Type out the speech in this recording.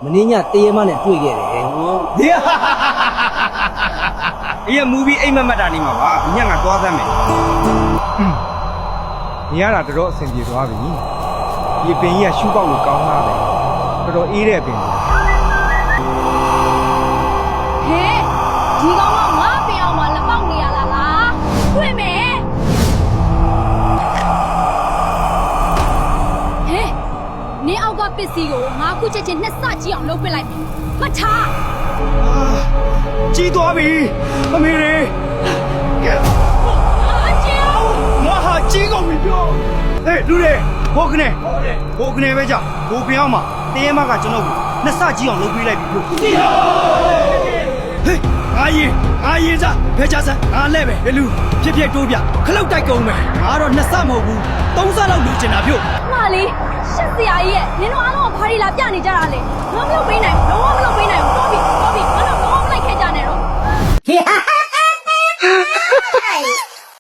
မင်းညတရေမနဲ့တွေ့ခဲ့တယ် အေးမူဗီအိမ်မက်တာနေမှာပါညငါသွားသမ်းမယ်နေရတာတော်အဆင်ပြေသွားပြီဒီပင်ကြီးကရှူးပေါက်လို့ကောင်းသားပဲတော်အေးတဲ့ပင်ကြီး ဟဲ့ဒီကောင်ကငါပင်အောင်မလက်ပေါက်နေရလားတွေ့မယ်ဟဲ့နင်းအောက်ကပစ္စည်းကိုငါခုချက်ချင်းနှစ်စကြည့်အောင်လုပ်ပစ်လိုက်မယ်မထား ကြီးသွားပြီအမေရေ အကျဉ်း ငါဟာကြီးကုန်ပြီပြောဟေးလူတွေဘိုးကနေပဲကြောက်ဘိုးပြောင်းမှာတင်းမကကျွန်တော်ကိုနှစ်စကြီးအောင်လုပ်ပေးလိုက်ပြီပြောဟေးငါရင်စားဖဲချစားငါလဲပဲလူဖြစ်တိုးပြခလုတ်တိုက်ကုန်မယ်ငါတော့နှစ်စမဟုတ်ဘူးသုံးစလောက်လူကျင်တာပြော မလေးရှက်စရာကြီးရဲ့နင်တို့အားလုံးကဘာတွေလာပြနေကြတာလဲငါမလုပ်ပေးနိုင်ဘူးလုံးဝမလုပ်ပေးနိုင်ဘူးတော်ပြီငါတော့လုံးဝမလိုက်ခဲ့ကြနဲ့တော့